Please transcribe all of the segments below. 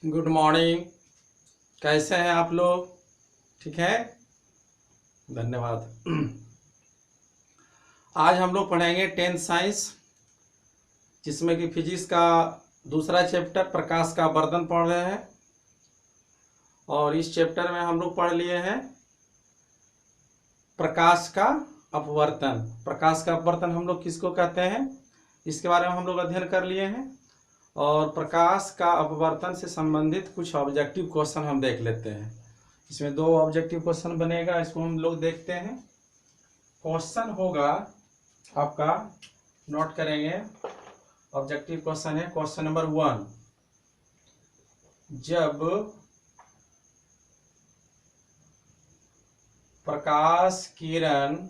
Good morning. कैसे हैं आप लोग? ठीक है, धन्यवाद। आज हम लोग पढ़ेंगे 10th साइंस, जिसमें कि फिजिक्स का दूसरा चैप्टर प्रकाश का अपवर्तन पढ़ रहे हैं। और इस चैप्टर में हम लोग पढ़ लिए हैं प्रकाश का अपवर्तन। प्रकाश का अपवर्तन हम लोग किसको कहते हैं, इसके बारे में हम लोग अध्ययन कर लिए हैं। और प्रकाश का अपवर्तन से संबंधित कुछ ऑब्जेक्टिव क्वेश्चन हम देख लेते हैं। इसमें 2 ऑब्जेक्टिव क्वेश्चन बनेगा, इसको हम लोग देखते हैं। क्वेश्चन होगा आपका, नोट करेंगे। ऑब्जेक्टिव क्वेश्चन है क्वेश्चन नंबर 1। जब प्रकाश किरण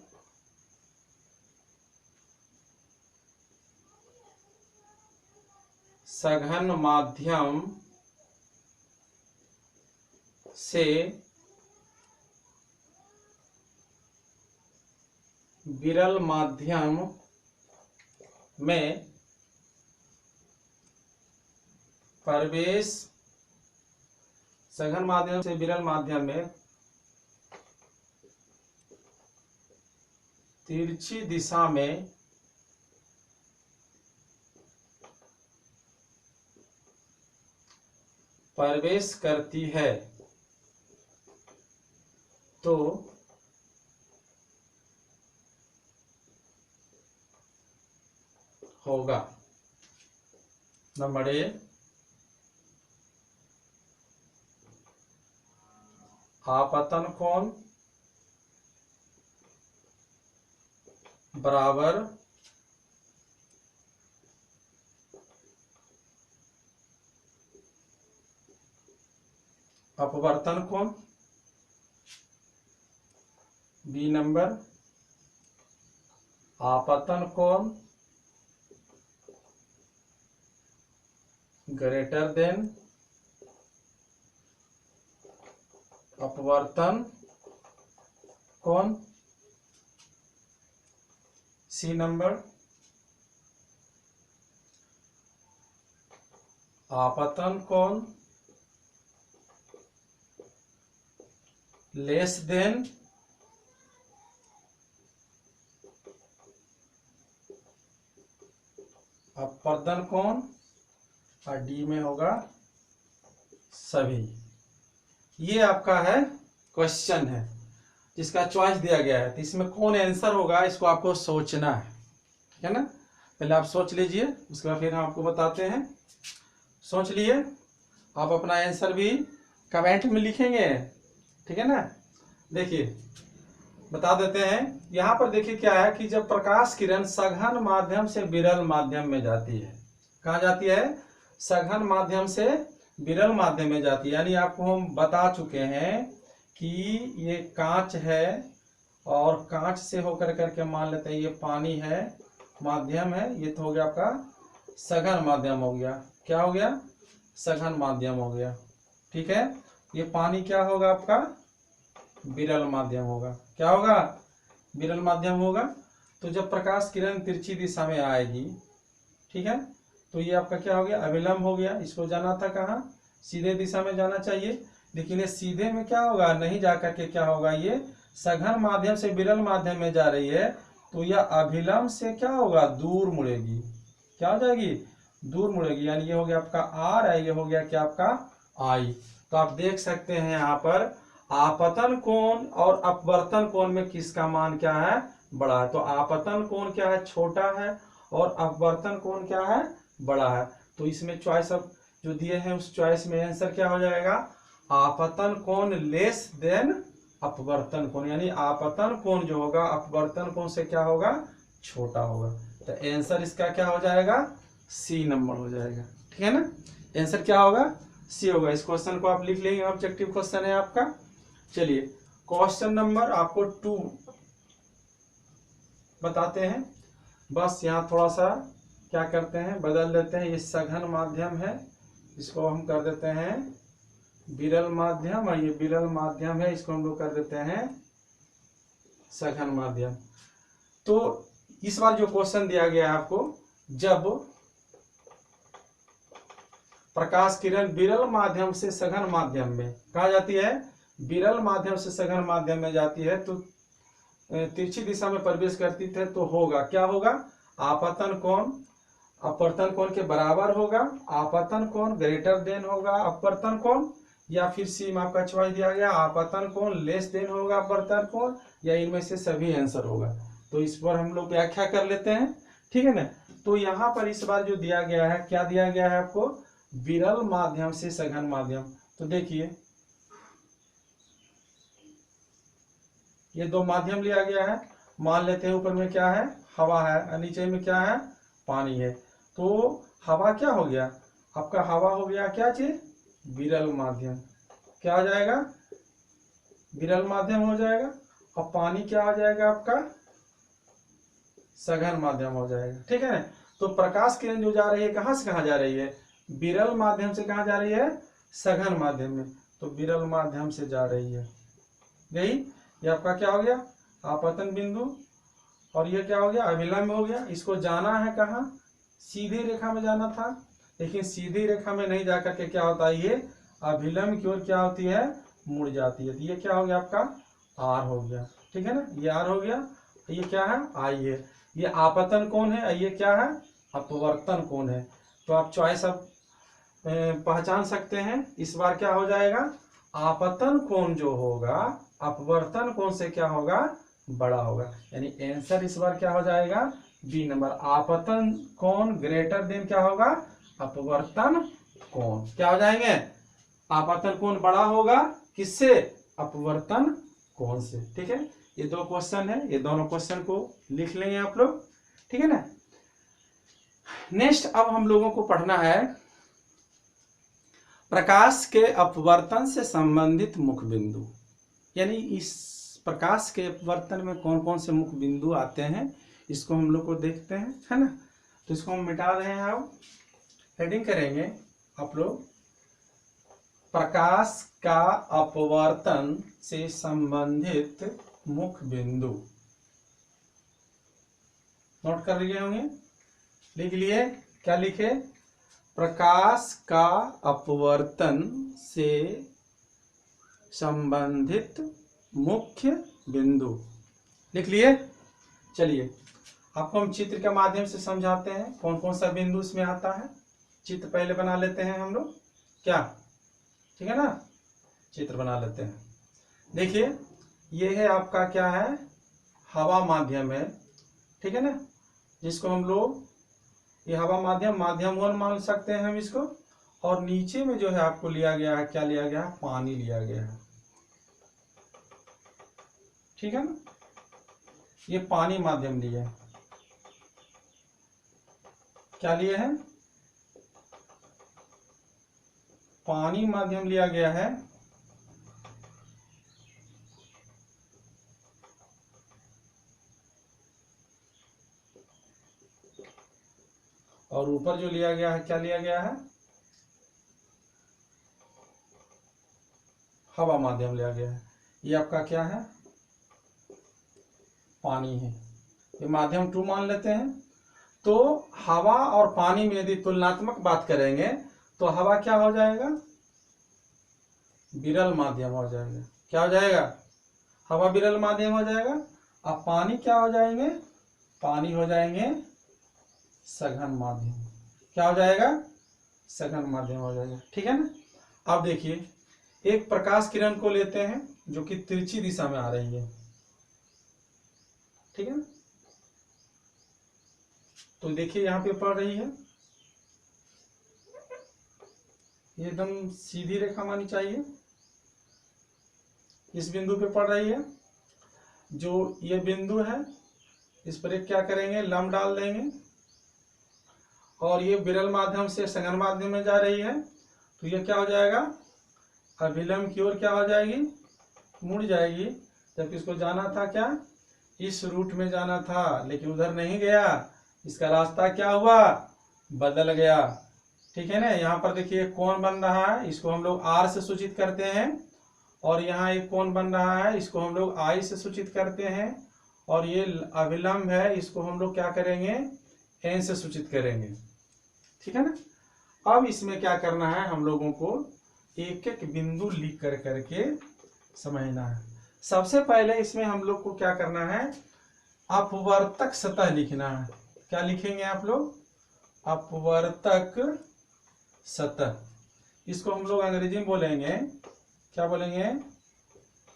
सघन माध्यम से विरल माध्यम में प्रवेश, सघन माध्यम से विरल माध्यम में तिरछी दिशा में प्रवेश करती है तो होगा। नंबर ए, आपतन कोण बराबर अपवर्तन कोण। बी नंबर, आपतन कोण ग्रेटर देन अपवर्तन कोण। सी नंबर, आपतन कोण लेस देन अपवर्तन कोण। और डी में होगा सभी। ये आपका है क्वेश्चन है जिसका चॉइस दिया गया है, तो इसमें कौन आंसर होगा इसको आपको सोचना है, ठीक है ना। पहले आप सोच लीजिए, उसके बाद फिर हम आपको बताते हैं। सोच लिए, आप अपना आंसर भी कमेंट में लिखेंगे, ठीक है ना। देखिए बता देते हैं, यहाँ पर देखिए क्या है कि जब प्रकाश किरण सघन माध्यम से विरल माध्यम में जाती है, कहाँ जाती है? सघन माध्यम से विरल माध्यम में जाती है। यानी आपको हम बता चुके हैं कि ये कांच है और कांच से होकर करके मान लेते हैं ये पानी है, माध्यम है। ये तो हो गया आपका सघन माध्यम हो गया। क्या हो गया? सघन माध्यम हो गया, ठीक है। ये पानी क्या होगा आपका? विरल माध्यम होगा। क्या होगा? विरल माध्यम होगा। तो जब प्रकाश किरण तिरछी दिशा में आएगी, ठीक है, तो ये आपका क्या हो गया? अविलंब हो गया। इसको जाना था कहाँ? सीधे दिशा में जाना चाहिए, लेकिन ये सीधे में क्या होगा? नहीं जाकर के क्या होगा? ये सघन माध्यम से विरल माध्यम में जा रही है, तो यह अभिलंब से क्या होगा? दूर मुड़ेगी। क्या हो जाएगी? दूर मुड़ेगी। यानी ये हो गया आपका आर है, ये हो गया क्या आपका आई। तो आप देख सकते हैं यहाँ पर आपतन कोण और अपवर्तन कोण में किसका मान क्या है? बड़ा है। तो आपतन कोण क्या है? छोटा है। और अपवर्तन कोण क्या है? बड़ा है। तो इसमें चॉइस अब जो दिए हैं उस चॉइस में आंसर क्या हो जाएगा? आपतन कोण लेस देन अपवर्तन कोण। यानी आपतन कोण जो होगा अपवर्तन कोण से क्या होगा? छोटा होगा। तो आंसर इसका क्या हो जाएगा? सी नंबर हो जाएगा, ठीक है ना। आंसर क्या होगा? सी होगा। इस क्वेश्चन को आप लिख लेंगे, ऑब्जेक्टिव क्वेश्चन है आपका। चलिए क्वेश्चन नंबर आपको 2 बताते हैं। बस यहाँ थोड़ा सा क्या करते हैं, बदल देते हैं। ये सघन माध्यम है, इसको हम कर देते हैं विरल माध्यम, और ये विरल माध्यम है, इसको हम लोग कर देते हैं सघन माध्यम। तो इस बार जो क्वेश्चन दिया गया है आपको, जब प्रकाश किरण विरल माध्यम से सघन माध्यम में कहा जाती है, विरल माध्यम से सघन माध्यम में जाती है तो तिरछी दिशा में प्रवेश करती है तो होगा क्या होगा, आपतन कोण अपवर्तन कोण के बराबर होगा, आपतन कोण ग्रेटर देन होगा अपवर्तन कोण, या फिर सी में आपका चॉइस दिया गया आपतन कोण लेस देन होगा अपवर्तन कोण, या इनमें से सभी आंसर होगा। तो इस पर हम लोग व्याख्या कर लेते हैं, ठीक है ना। तो यहाँ पर इस बार जो दिया गया है, क्या दिया गया है आपको, विरल माध्यम से सघन माध्यम। तो देखिए ये दो माध्यम लिया गया है, मान लेते हैं ऊपर में क्या है, हवा है और नीचे में क्या है, पानी है। तो हवा क्या हो गया आपका, हवा हो गया क्या चीज, विरल माध्यम, क्या हो जाएगा, विरल माध्यम हो जाएगा। और पानी क्या हो जाएगा आपका, सघन माध्यम हो जाएगा, ठीक है ना। तो प्रकाश किरण जो जा रही है कहां से कहां जा रही है, विरल माध्यम से कहां जा रही है, सघन माध्यम में। तो विरल माध्यम से जा रही है, यही ये आपका क्या हो गया, आपतन बिंदु, और ये क्या हो गया, अभिलंब हो गया। इसको जाना है कहाँ, सीधी रेखा में जाना था, लेकिन सीधी रेखा में नहीं जाकर के क्या होता है, ये अभिलंब की ओर क्या होती है, मुड़ जाती है। तो ये क्या हो गया आपका, आर हो गया, ठीक है ना, ये आर हो गया। ये क्या है, आई है। ये आपतन कोण है, ये क्या है, अपवर्तन कोण है। तो आप चॉइस अब पहचान सकते हैं। इस बार क्या हो जाएगा, आपतन कोण जो होगा अपवर्तन कोण से क्या होगा, बड़ा होगा। यानी आंसर इस बार क्या हो जाएगा, बी नंबर, आपतन कोण ग्रेटर देन क्या होगा, अपवर्तन कोण। क्या हो जाएंगे, आपतन कोण बड़ा होगा किससे, अपवर्तन कोण से, ठीक है। ये दो क्वेश्चन है, ये दोनों क्वेश्चन को लिख लेंगे आप लोग, ठीक है ना। नेक्स्ट अब हम लोगों को पढ़ना है प्रकाश के अपवर्तन से संबंधित मुख्य बिंदु, यानी इस प्रकाश के अपवर्तन में कौन कौन से मुख्य बिंदु आते हैं, इसको हम लोग को देखते हैं, है ना। तो इसको हम मिटा रहे हैं, अब हेडिंग करेंगे आप लोग, प्रकाश का अपवर्तन से संबंधित मुख्य बिंदु। नोट कर लिए होंगे, लिख लिए, क्या लिखे, प्रकाश का अपवर्तन से संबंधित मुख्य बिंदु लिख लिए। चलिए आपको हम चित्र के माध्यम से समझाते हैं कौन कौन सा बिंदु इसमें आता है। चित्र पहले बना लेते हैं हम लोग, क्या, ठीक है ना, चित्र बना लेते हैं। देखिए ये है आपका क्या है, हवा माध्यम है, ठीक है ना, जिसको हम लोग ये हवा माध्यम माध्यम 1 मान सकते हैं हम इसको। और नीचे में जो है आपको लिया गया है, क्या लिया गया है, पानी लिया गया है, ठीक है ना, ये पानी माध्यम लिए है, क्या लिए हैं, पानी माध्यम लिया गया है। और ऊपर जो लिया गया है, क्या लिया गया है, हवा माध्यम लिया गया है। ये आपका क्या है, पानी है, ये माध्यम 2 मान लेते हैं। तो हवा और पानी में यदि तुलनात्मक बात करेंगे तो हवा क्या हो जाएगा, विरल माध्यम हो जाएगा, क्या हो जाएगा, हवा विरल माध्यम हो जाएगा। अब पानी क्या हो जाएंगे, पानी हो जाएंगे सघन माध्यम, क्या हो जाएगा, सघन माध्यम हो जाएगा, ठीक है ना। अब देखिए एक प्रकाश किरण को लेते हैं जो कि तिरछी दिशा में आ रही है, ठीक है ना। तो देखिए यहाँ पे पड़ रही है, एकदम सीधी रेखा मानी चाहिए, इस बिंदु पे पड़ रही है। जो ये बिंदु है इस पर एक क्या करेंगे, लंब डाल देंगे, और ये विरल माध्यम से सघन माध्यम में जा रही है। तो ये क्या हो जाएगा, अभिलंब की ओर क्या हो जाएगी, मुड़ जाएगी। जबकि इसको जाना था क्या, इस रूट में जाना था, लेकिन उधर नहीं गया, इसका रास्ता क्या हुआ, बदल गया, ठीक है ना। यहाँ पर देखिए कोण बन रहा है, इसको हम लोग आर से सूचित करते हैं। और यहाँ एक कोण बन रहा है, इसको हम लोग आई से सूचित करते हैं। और ये अभिलंब है, इसको हम लोग क्या करेंगे, एन से सूचित करेंगे, ठीक है ना। अब इसमें क्या करना है, हम लोगों को एक एक बिंदु लिख कर करके समझना है। सबसे पहले इसमें हम लोग को क्या करना है, अपवर्तक सतह लिखना है। क्या लिखेंगे आप लोग, अपवर्तक सतह। इसको हम लोग अंग्रेजी में बोलेंगे, क्या बोलेंगे,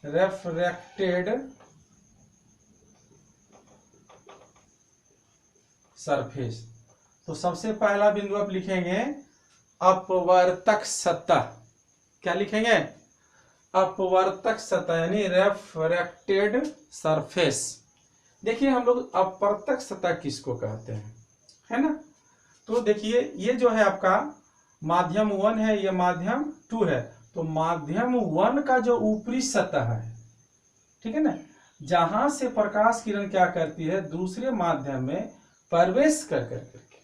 रेफ्रेक्टेड सरफेस। तो सबसे पहला बिंदु आप लिखेंगे अपवर्तक सतह। क्या लिखेंगे, अपवर्तक सतह यानी रेफ्रेक्टेड सरफेस। देखिए हम लोग अपवर्तक सतह किसको कहते हैं, है ना। तो देखिए ये जो है आपका माध्यम 1 है, ये माध्यम 2 है। तो माध्यम 1 का जो ऊपरी सतह है, ठीक है ना, जहां से प्रकाश किरण क्या करती है, दूसरे माध्यम में प्रवेश कर करके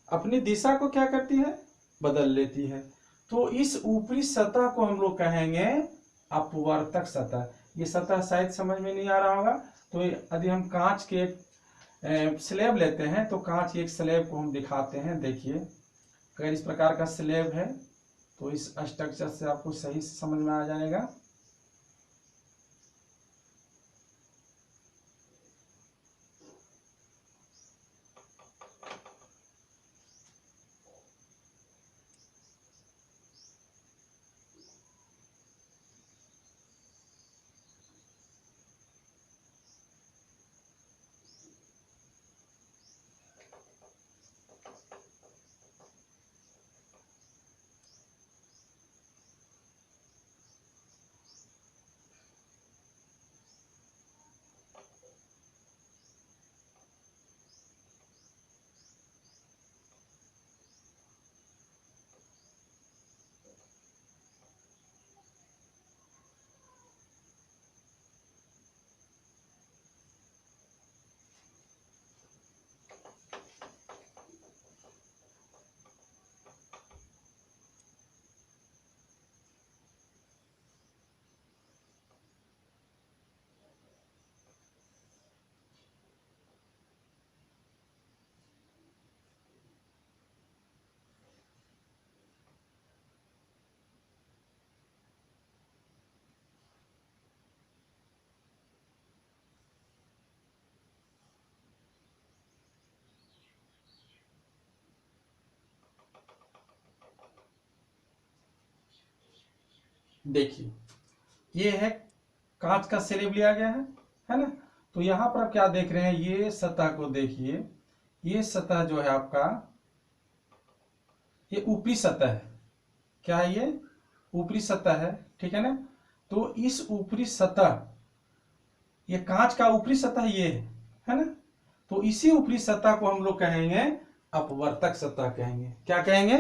अपनी दिशा को क्या करती है, बदल लेती है। तो इस ऊपरी सतह को हम लोग कहेंगे अपवर्तक सतह। ये सतह शायद समझ में नहीं आ रहा होगा। तो यदि हम कांच के स्लैब लेते हैं, तो कांच एक स्लैब को हम दिखाते हैं। देखिए अगर इस प्रकार का स्लैब है तो इस स्ट्रक्चर से आपको सही से समझ में आ जाएगा। देखिए ये है कांच का स्लैब लिया गया है ना। तो यहाँ पर आप क्या देख रहे हैं, ये सतह को देखिए, ये सतह जो है आपका, ये ऊपरी सतह है। क्या है ये, ऊपरी सतह है, ठीक है ना। तो इस ऊपरी सतह, ये कांच का ऊपरी सतह ये है ना। तो इसी ऊपरी सतह को हम लोग कहेंगे अपवर्तक सतह कहेंगे। क्या कहेंगे,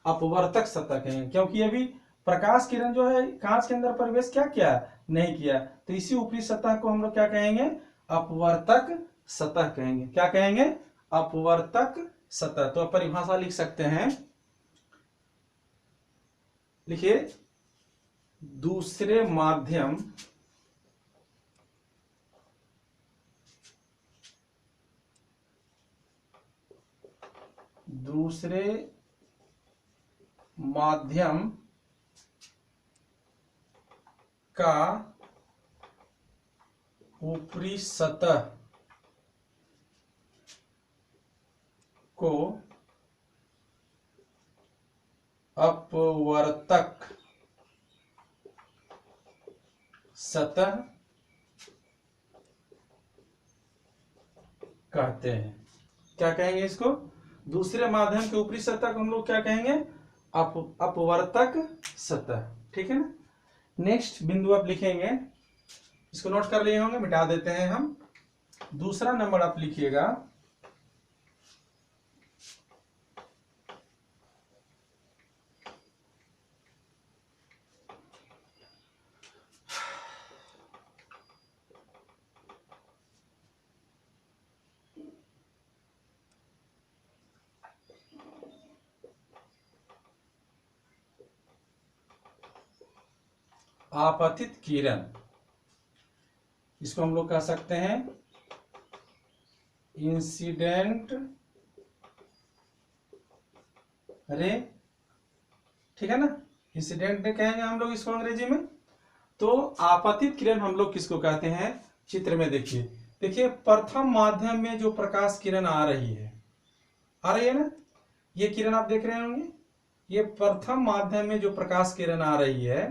अपवर्तक सतह कहेंगे, क्योंकि अभी प्रकाश किरण जो है कांच के अंदर प्रवेश क्या किया, नहीं किया। तो इसी ऊपरी सतह को हम लोग क्या कहेंगे, अपवर्तक सतह कहेंगे। क्या कहेंगे, अपवर्तक सतह। तो परिभाषा लिख सकते हैं, लिखिए दूसरे माध्यम का ऊपरी सतह को अपवर्तक सतह कहते हैं। क्या कहेंगे इसको, दूसरे माध्यम के ऊपरी सतह को हम लोग क्या कहेंगे, अपवर्तक सतह, ठीक है ना। नेक्स्ट बिंदु आप लिखेंगे, इसको नोट कर लिए होंगे, मिटा देते हैं हम। दूसरा नंबर आप लिखिएगा, आपतित किरण। इसको हम लोग कह सकते हैं इंसिडेंट रे, ठीक है ना, इंसिडेंट रे कहेंगे हम लोग इसको अंग्रेजी में। तो आपतित किरण हम लोग किसको कहते हैं, चित्र में देखिए, देखिए प्रथम माध्यम में जो प्रकाश किरण आ रही है ना, ये किरण आप देख रहे होंगे, ये प्रथम माध्यम में जो प्रकाश किरण आ रही है,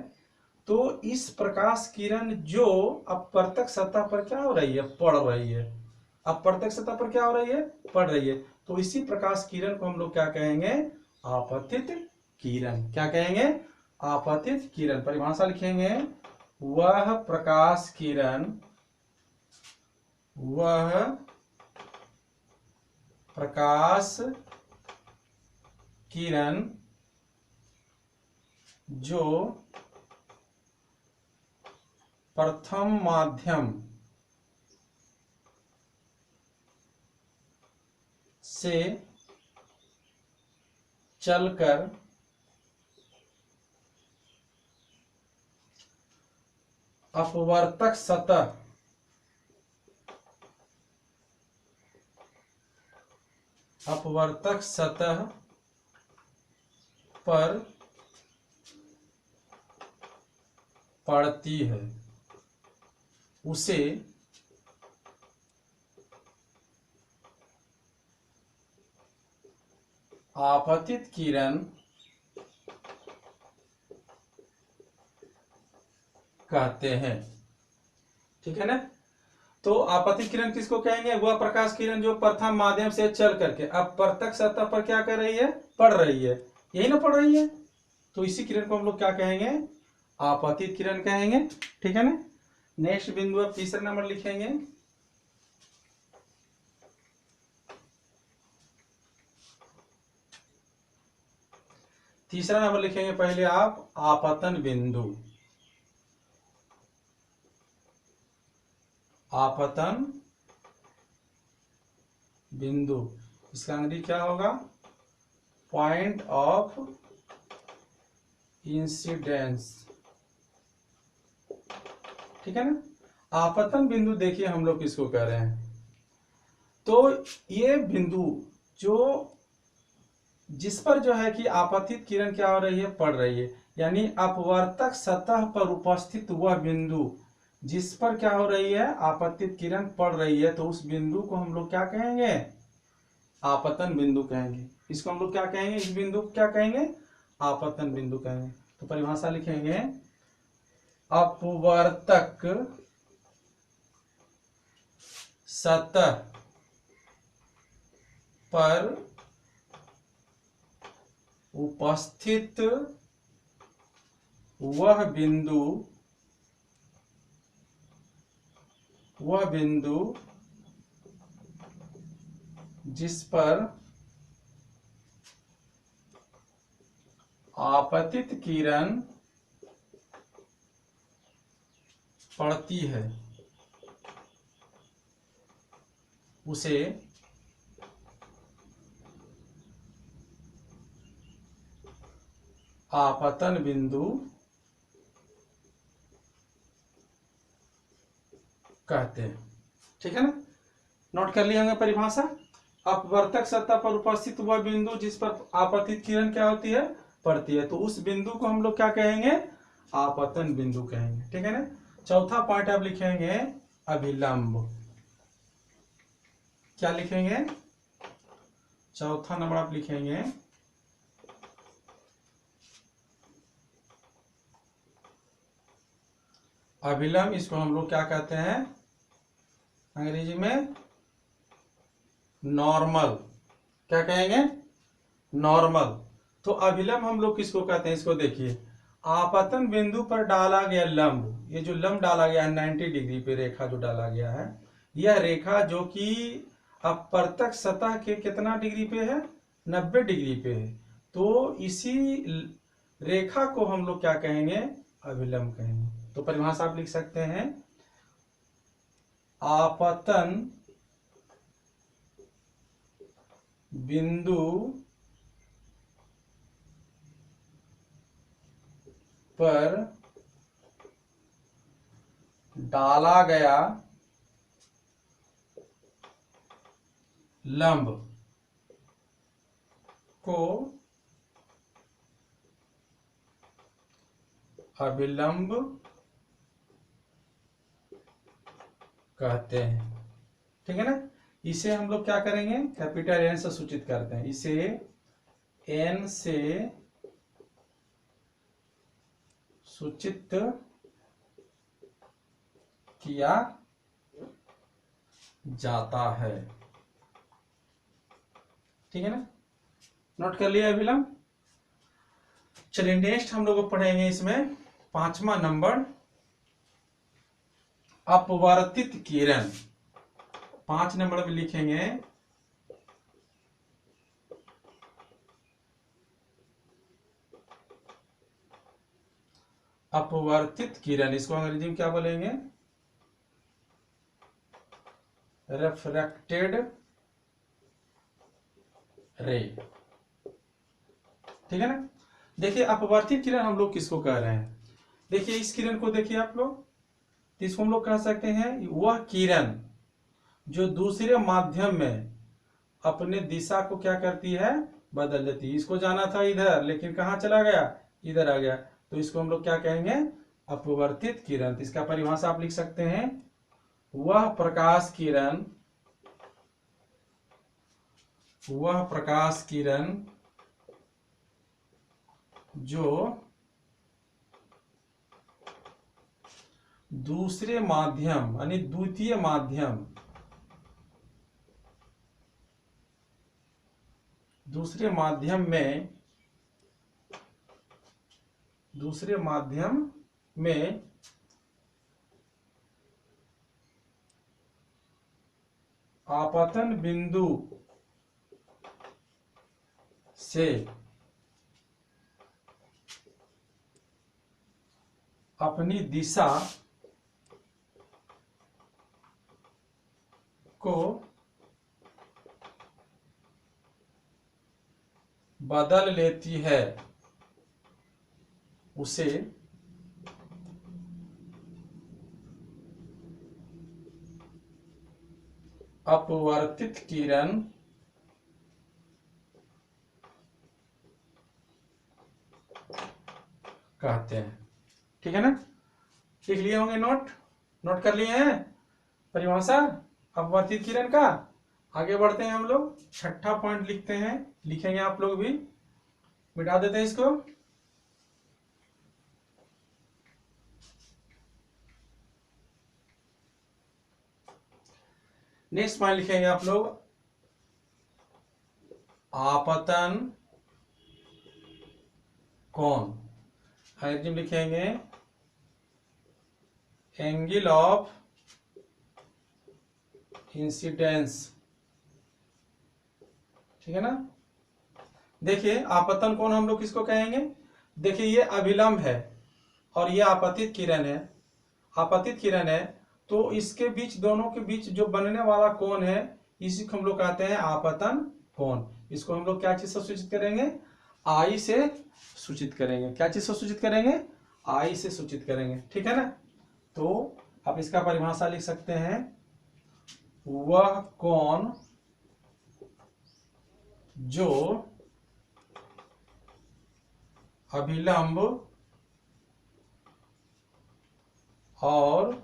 तो इस प्रकाश किरण जो अपवर्तक सतह पर क्या हो रही है, पड़ रही है, अपवर्तक सतह पर क्या हो रही है, पड़ रही है, तो इसी प्रकाश किरण को हम लोग क्या कहेंगे, आपतित किरण। क्या कहेंगे, आपतित किरण। परिभाषा लिखेंगे, वह प्रकाश किरण, वह प्रकाश किरण जो प्रथम माध्यम से चलकर अपवर्तक सतह पर पड़ती है, उसे आपतित किरण कहते हैं। ठीक है ना, तो आपतित किरण किसको कहेंगे, वह प्रकाश किरण जो प्रथम माध्यम से चल करके अपवर्तक सतह पर क्या कर रही है, पड़ रही है, यही ना पड़ रही है, तो इसी किरण को हम लोग क्या कहेंगे, आपतित किरण कहेंगे। ठीक है ना, नेक्स्ट बिंदु अब तीसरा नंबर लिखेंगे, तीसरा नंबर लिखेंगे पहले आप आपतन बिंदु। आपतन बिंदु, इसका अंग्रेजी क्या होगा, पॉइंट ऑफ इंसिडेंस। ठीक है ना, आपतन बिंदु देखिए हम लोग किसको कह रहे हैं, तो ये बिंदु जो जिस पर जो है कि आपतित किरण क्या हो रही है, पड़ रही है, यानी अपवर्तक सतह पर उपस्थित वह बिंदु जिस पर क्या हो रही है, आपतित किरण पड़ रही है, तो उस बिंदु को हम लोग क्या कहेंगे, आपतन बिंदु कहेंगे। इसको हम लोग क्या कहेंगे, इस बिंदु को क्या कहेंगे, आपतन बिंदु कहेंगे। तो परिभाषा लिखेंगे, अपवर्तक सतह पर उपस्थित वह बिंदु जिस पर आपतित किरण पड़ती है, उसे आपतन बिंदु कहते हैं। ठीक है ना, नोट कर लिया होगा परिभाषा, अपवर्तक सतह पर उपस्थित वह बिंदु जिस पर आपतित किरण क्या होती है, पड़ती है, तो उस बिंदु को हम लोग क्या कहेंगे, आपतन बिंदु कहेंगे। ठीक है ना, चौथा पॉइंट आप लिखेंगे अभिलंब। क्या लिखेंगे, चौथा नंबर आप लिखेंगे अभिलंब। इसको हम लोग क्या कहते हैं अंग्रेजी में, नॉर्मल। क्या कहेंगे, नॉर्मल। तो अभिलंब हम लोग किसको कहते हैं, इसको देखिए, आपतन बिंदु पर डाला गया लंब, ये जो लंब डाला गया है 90 डिग्री पे रेखा जो डाला गया है, यह रेखा जो कि अपवर्तक सतह के कितना डिग्री पे है, 90 डिग्री पे है, तो इसी रेखा को हम लोग क्या कहेंगे, अभिलंब कहेंगे। तो परिभाषा आप लिख सकते हैं, आपतन बिंदु पर डाला गया लंब को अभिलंब कहते हैं। ठीक है ना। इसे हम लोग क्या करेंगे, कैपिटल एन से सूचित करते हैं। इसे एन से सूचित किया जाता है। ठीक है ना, नोट कर लिया अभिलंब। चलिए नेक्स्ट हम लोग पढ़ेंगे इसमें 5वां नंबर, अपवर्तित किरण। 5 नंबर में लिखेंगे अपवर्तित किरण। इसको अंग्रेजी में क्या बोलेंगे, रिफ्रैक्टेड रे। ठीक है ना। देखिए अपवर्तित किरण हम लोग किसको कह रहे हैं, देखिए इस किरण को देखिए आप लोग, तो इसको हम लोग कह सकते हैं वह किरण जो दूसरे माध्यम में अपने दिशा को क्या करती है, बदल देती है। इसको जाना था इधर, लेकिन कहाँ चला गया, इधर आ गया, तो इसको हम लोग क्या कहेंगे, अपवर्तित किरण। तो इसका परिभाषा आप लिख सकते हैं, वह प्रकाश किरण, वह प्रकाश किरण जो दूसरे माध्यम यानी द्वितीय माध्यम, दूसरे माध्यम में आपतन बिंदु से अपनी दिशा को बदल लेती है, उसे अपवर्तित किरण कहते हैं। ठीक है ना, लिख लिए होंगे, नोट कर लिए हैं परिभाषा अपवर्तित किरण का। आगे बढ़ते हैं हम लोग, 6ठा पॉइंट लिखते हैं, लिखेंगे आप लोग भी, मिटा देते हैं इसको। नेक्स्ट पॉइंट लिखेंगे आप लोग, आपतन कोण। अंग्रेजी में लिखेंगे एंगल ऑफ इंसिडेंस। ठीक है ना। देखिए आपतन कोण हम लोग किसको कहेंगे, देखिए ये अभिलंब है और ये आपतित किरण है, आपतित किरण है, तो इसके बीच, दोनों के बीच जो बनने वाला कोण है, इसी को हम लोग कहते हैं आपतन कोण। इसको हम लोग क्या चीज से सूचित करेंगे, आई से सूचित करेंगे। क्या चीज से सूचित करेंगे, आई से सूचित करेंगे। ठीक है ना। तो आप इसका परिभाषा लिख सकते हैं, वह कोण जो अभिलंब और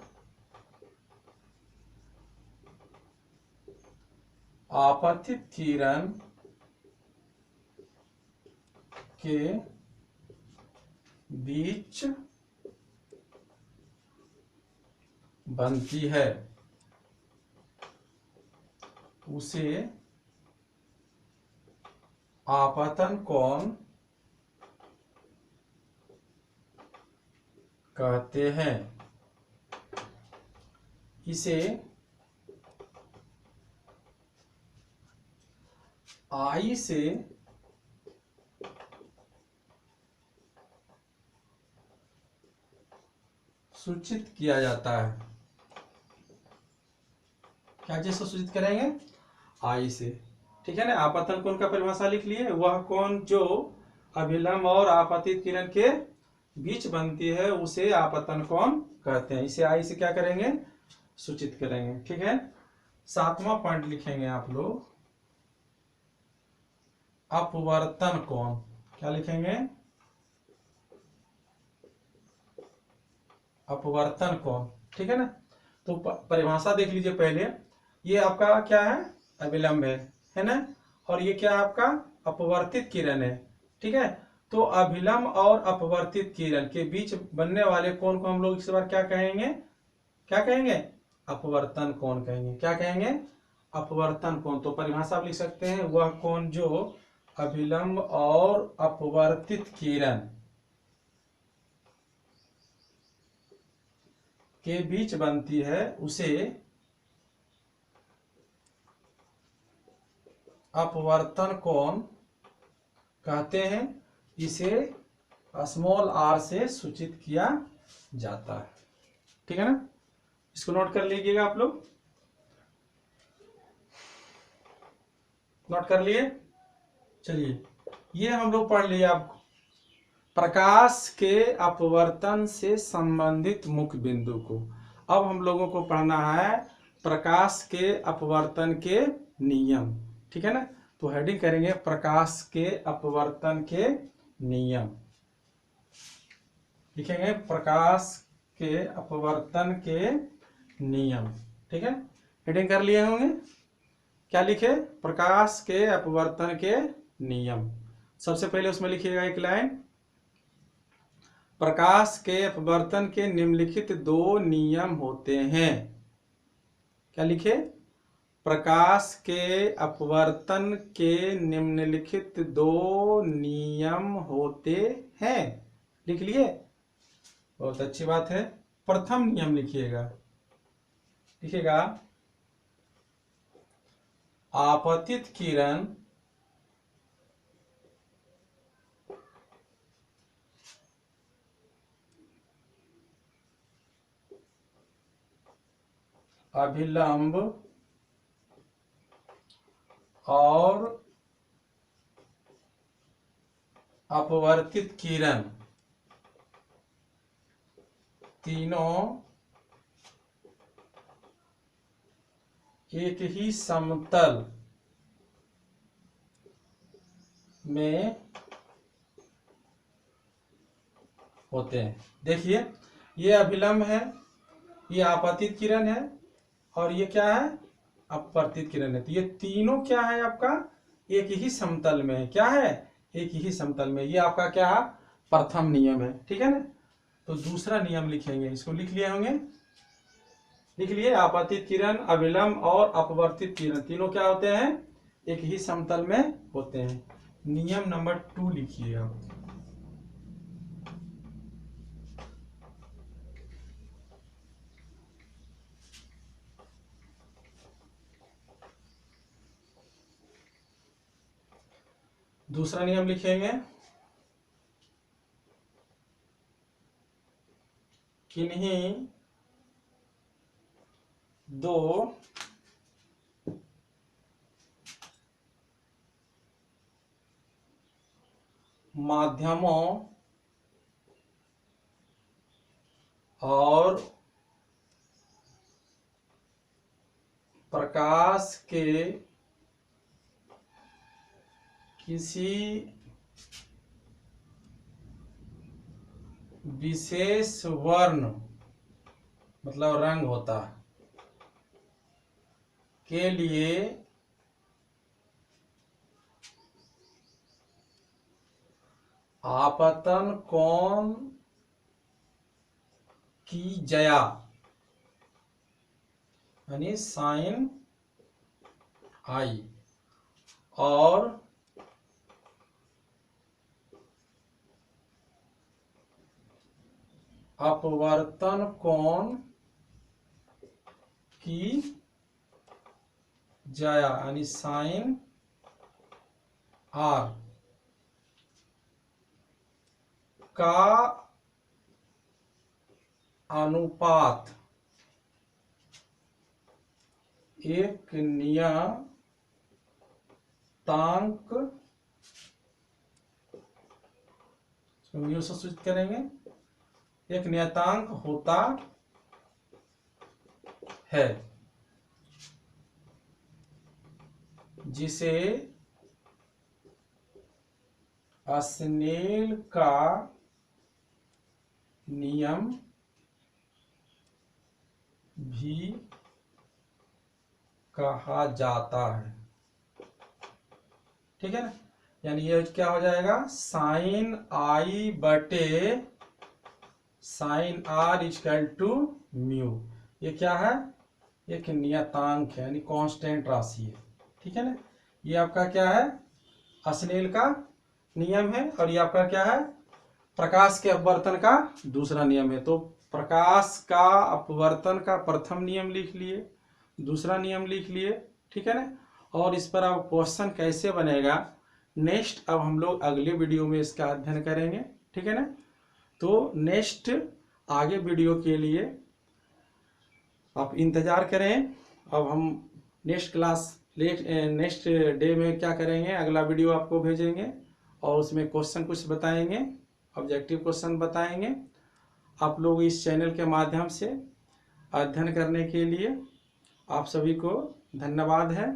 आपतित किरण के बीच बनती है, उसे आपतन कोण कहते हैं। इसे आई से सूचित किया जाता है। क्या चीज से सूचित करेंगे, आई से। ठीक है ना। आपतन कोण का परिभाषा लिख लिए, वह कोण जो अभिलंब और आपतित किरण के बीच बनती है, उसे आपतन कोण कहते हैं। इसे आई से क्या करेंगे, सूचित करेंगे। ठीक है। 7वां पॉइंट लिखेंगे आप लोग, अपवर्तन कोण। क्या लिखेंगे, अपवर्तन कोण, ठीक है ना। तो परिभाषा देख लीजिए पहले, ये आपका क्या है, अभिलंब है ना, और ये क्या है आपका अपवर्तित किरण है, ठीक है। तो अभिलंब और अपवर्तित किरण के बीच बनने वाले कोण को हम लोग इस बार क्या कहेंगे, क्या कहेंगे, अपवर्तन कोण कहेंगे। क्या कहेंगे, अपवर्तन कोण। तो परिभाषा आप लिख सकते हैं, वह कोण जो अभिलंब और अपवर्तित किरण के बीच बनती है उसे अपवर्तन कोण कहते हैं। इसे स्मॉल r से सूचित किया जाता है, ठीक है ना। इसको नोट कर लीजिएगा आप लोग, नोट कर लिए। चलिए, ये हम लोग पढ़ लिए आपको प्रकाश के अपवर्तन से संबंधित मुख्य बिंदु को। अब हम लोगों को पढ़ना है प्रकाश के अपवर्तन के नियम, ठीक है ना। तो हेडिंग करेंगे प्रकाश के अपवर्तन के नियम, लिखेंगे प्रकाश के अपवर्तन के नियम, ठीक है। हेडिंग कर लिए होंगे, क्या लिखे, प्रकाश के अपवर्तन के नियम। सबसे पहले उसमें लिखिएगा एक लाइन, प्रकाश के अपवर्तन के निम्नलिखित दो नियम होते हैं। क्या लिखे, प्रकाश के अपवर्तन के निम्नलिखित दो नियम होते हैं। लिख लिए, बहुत अच्छी बात है। प्रथम नियम लिखिएगा, लिखिएगा आपतित किरण अभिलंब और अपवर्तित किरण तीनों एक ही समतल में होते हैं। देखिए, ये अभिलंब है, ये आपतित किरण है, और ये क्या है, अपवर्तित किरण है। तो ये तीनों क्या है आपका, एक ही समतल में है। क्या है, एक ही समतल में। ये आपका क्या है, प्रथम नियम है, ठीक है ना। तो दूसरा नियम लिखेंगे, इसको लिख लिए होंगे, लिख लिए। आपतित किरण, अभिलंब और अपवर्तित किरण तीनों क्या होते हैं, एक ही समतल में होते हैं। नियम नंबर 2 लिखिए आप, दूसरा नियम लिखेंगे, किन्हीं दो माध्यमों और प्रकाश के किसी विशेष वर्ण, मतलब रंग होता है, के लिए आपतन कोण की जया यानी साइन आई और अपवर्तन कोण की जया यानी साइन आर का अनुपात एक नियतांक सूचित करेंगे, एक नियतांक होता है जिसे स्नेल का नियम भी कहा जाता है। ठीक है ना, यानी ये क्या हो जाएगा, साइन आई बटे sine r equal to mu. ये क्या है, एक नियतांक है, यानी कांस्टेंट राशि है। ठीक है ना, ये आपका क्या है, अस्नेल का नियम है, और ये आपका क्या है, प्रकाश के अपवर्तन का दूसरा नियम है। तो प्रकाश का अपवर्तन का प्रथम नियम लिख लिए, दूसरा नियम लिख लिए। ठीक है ना, और इस पर अब क्वेश्चन कैसे बनेगा नेक्स्ट, अब हम लोग अगले वीडियो में इसका अध्ययन करेंगे। ठीक है ना, तो नेक्स्ट आगे वीडियो के लिए आप इंतजार करें। अब हम नेक्स्ट क्लास नेक्स्ट डे में क्या करेंगे, अगला वीडियो आपको भेजेंगे और उसमें क्वेश्चन कुछ बताएंगे, ऑब्जेक्टिव क्वेश्चन बताएंगे। आप लोग इस चैनल के माध्यम से अध्ययन करने के लिए आप सभी को धन्यवाद है।